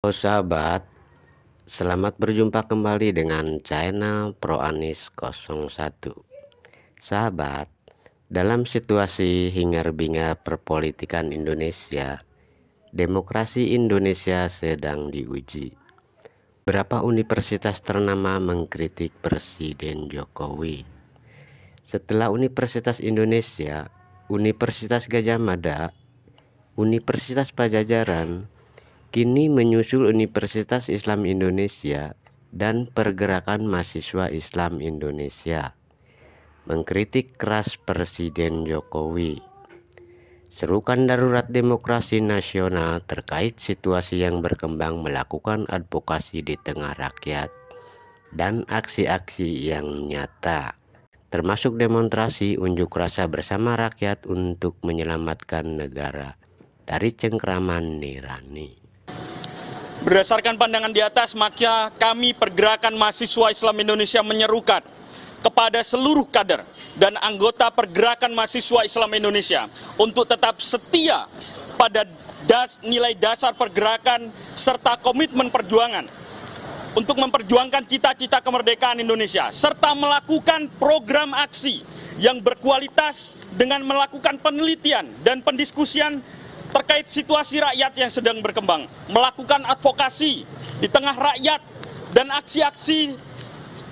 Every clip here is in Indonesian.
Halo sahabat, selamat berjumpa kembali dengan channel ProAnis01. Sahabat, dalam situasi hingar-bingar perpolitikan Indonesia, demokrasi Indonesia sedang diuji. Beberapa universitas ternama mengkritik Presiden Jokowi. Setelah Universitas Indonesia, Universitas Gadjah Mada, Universitas Pajajaran, kini menyusul Universitas Islam Indonesia dan Pergerakan Mahasiswa Islam Indonesia mengkritik keras Presiden Jokowi. Serukan darurat demokrasi nasional terkait situasi yang berkembang melakukan advokasi di tengah rakyat dan aksi-aksi yang nyata, termasuk demonstrasi unjuk rasa bersama rakyat untuk menyelamatkan negara dari cengkraman tirani. Berdasarkan pandangan di atas, maka kami Pergerakan Mahasiswa Islam Indonesia menyerukan kepada seluruh kader dan anggota Pergerakan Mahasiswa Islam Indonesia untuk tetap setia pada nilai dasar pergerakan serta komitmen perjuangan untuk memperjuangkan cita-cita kemerdekaan Indonesia, serta melakukan program aksi yang berkualitas dengan melakukan penelitian dan pendiskusian terkait situasi rakyat yang sedang berkembang, melakukan advokasi di tengah rakyat dan aksi-aksi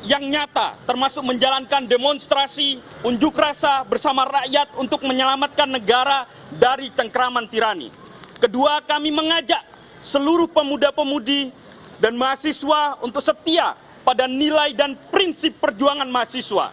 yang nyata, termasuk menjalankan demonstrasi, unjuk rasa bersama rakyat untuk menyelamatkan negara dari cengkraman tirani. Kedua, kami mengajak seluruh pemuda-pemudi dan mahasiswa untuk setia pada nilai dan prinsip perjuangan mahasiswa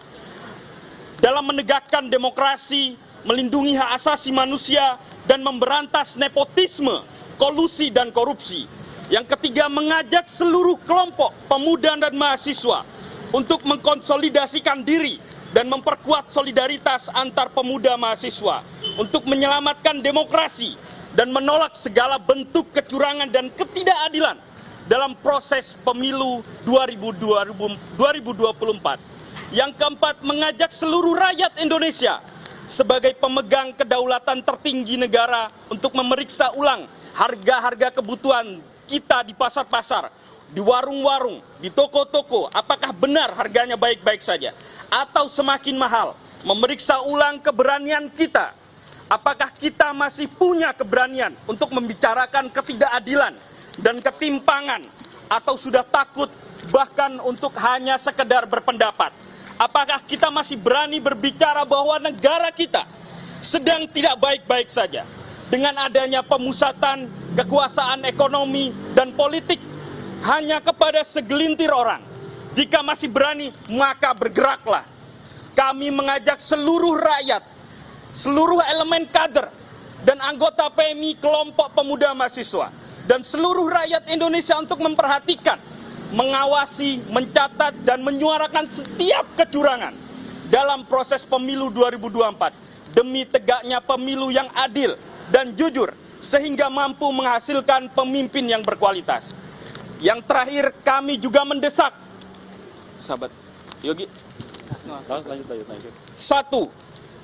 dalam menegakkan demokrasi, melindungi hak asasi manusia, dan memberantas nepotisme, kolusi, dan korupsi. Yang ketiga, mengajak seluruh kelompok pemuda dan mahasiswa untuk mengkonsolidasikan diri dan memperkuat solidaritas antar pemuda mahasiswa untuk menyelamatkan demokrasi dan menolak segala bentuk kecurangan dan ketidakadilan dalam proses pemilu 2024. Yang keempat, mengajak seluruh rakyat Indonesia sebagai pemegang kedaulatan tertinggi negara untuk memeriksa ulang harga-harga kebutuhan kita di pasar-pasar, di warung-warung, di toko-toko, apakah benar harganya baik-baik saja atau semakin mahal. Memeriksa ulang keberanian kita, apakah kita masih punya keberanian untuk membicarakan ketidakadilan dan ketimpangan, atau sudah takut bahkan untuk hanya sekedar berpendapat. Apakah kita masih berani berbicara bahwa negara kita sedang tidak baik-baik saja dengan adanya pemusatan kekuasaan ekonomi dan politik hanya kepada segelintir orang? Jika masih berani, maka bergeraklah. Kami mengajak seluruh rakyat, seluruh elemen kader dan anggota PMI, kelompok pemuda mahasiswa, dan seluruh rakyat Indonesia untuk memperhatikan, mengawasi, mencatat, dan menyuarakan setiap kecurangan dalam proses pemilu 2024 demi tegaknya pemilu yang adil dan jujur sehingga mampu menghasilkan pemimpin yang berkualitas. Yang terakhir, kami juga mendesak, sahabat Yogi, satu,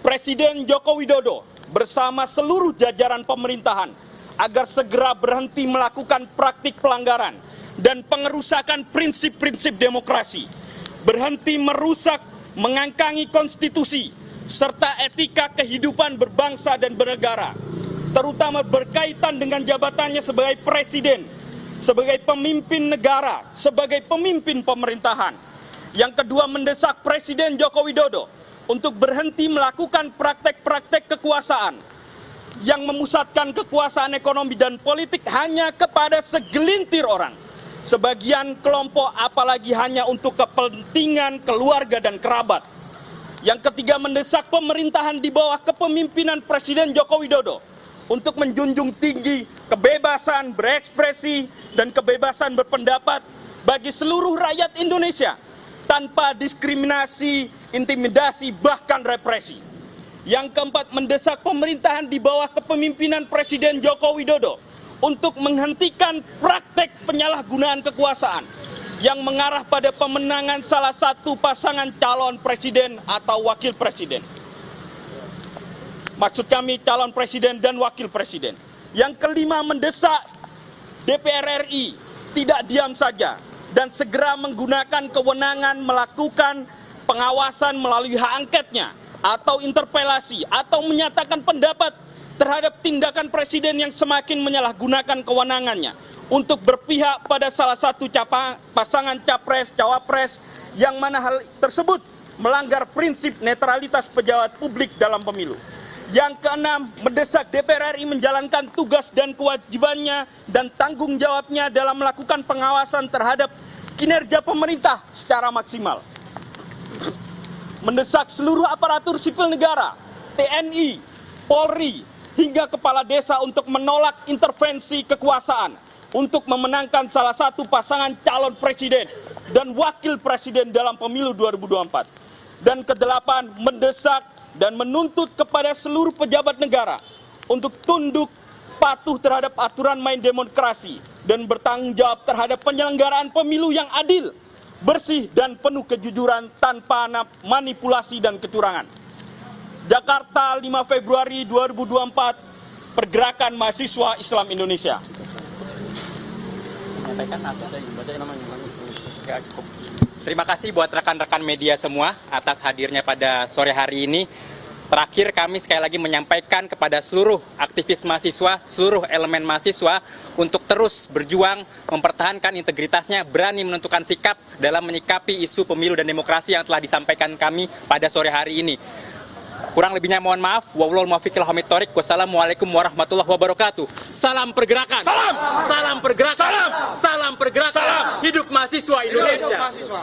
Presiden Joko Widodo bersama seluruh jajaran pemerintahan agar segera berhenti melakukan praktik pelanggaran dan pengerusakan prinsip-prinsip demokrasi, berhenti merusak, mengangkangi konstitusi, serta etika kehidupan berbangsa dan bernegara, terutama berkaitan dengan jabatannya sebagai presiden, sebagai pemimpin negara, sebagai pemimpin pemerintahan. Yang kedua, mendesak Presiden Joko Widodo untuk berhenti melakukan praktek-praktek kekuasaan yang memusatkan kekuasaan ekonomi dan politik hanya kepada segelintir orang, sebagian kelompok, apalagi hanya untuk kepentingan keluarga dan kerabat. Yang ketiga, mendesak pemerintahan di bawah kepemimpinan Presiden Joko Widodo untuk menjunjung tinggi kebebasan berekspresi dan kebebasan berpendapat bagi seluruh rakyat Indonesia tanpa diskriminasi, intimidasi, bahkan represi. Yang keempat, mendesak pemerintahan di bawah kepemimpinan Presiden Joko Widodo untuk menghentikan praktek penyalahgunaan kekuasaan yang mengarah pada pemenangan salah satu pasangan calon presiden atau wakil presiden. Maksud kami calon presiden dan wakil presiden. Yang kelima, mendesak DPR RI tidak diam saja dan segera menggunakan kewenangan melakukan pengawasan melalui hak angketnya atau interpelasi atau menyatakan pendapat terhadap tindakan presiden yang semakin menyalahgunakan kewenangannya untuk berpihak pada salah satu pasangan capres-cawapres yang mana hal tersebut melanggar prinsip netralitas pejabat publik dalam pemilu. Yang keenam, mendesak DPR RI menjalankan tugas dan kewajibannya dan tanggung jawabnya dalam melakukan pengawasan terhadap kinerja pemerintah secara maksimal. Mendesak seluruh aparatur sipil negara, TNI, Polri, hingga kepala desa untuk menolak intervensi kekuasaan untuk memenangkan salah satu pasangan calon presiden dan wakil presiden dalam pemilu 2024. Dan kedelapan, mendesak dan menuntut kepada seluruh pejabat negara untuk tunduk patuh terhadap aturan main demokrasi dan bertanggung jawab terhadap penyelenggaraan pemilu yang adil, bersih dan penuh kejujuran tanpa manipulasi dan kecurangan. Jakarta, 5 Februari 2024, Pergerakan Mahasiswa Islam Indonesia. Terima kasih buat rekan-rekan media semua atas hadirnya pada sore hari ini. Terakhir kami sekali lagi menyampaikan kepada seluruh aktivis mahasiswa, seluruh elemen mahasiswa untuk terus berjuang, mempertahankan integritasnya, berani menentukan sikap dalam menyikapi isu pemilu dan demokrasi yang telah disampaikan kami pada sore hari ini. Kurang lebihnya mohon maaf. Wallahul muwaffiq ila aqwamit thoriq. Wassalamualaikum warahmatullahi wabarakatuh. Salam pergerakan. Salam. Salam pergerakan. Salam. Salam pergerakan. Salam. Hidup mahasiswa Indonesia. Hidup mahasiswa.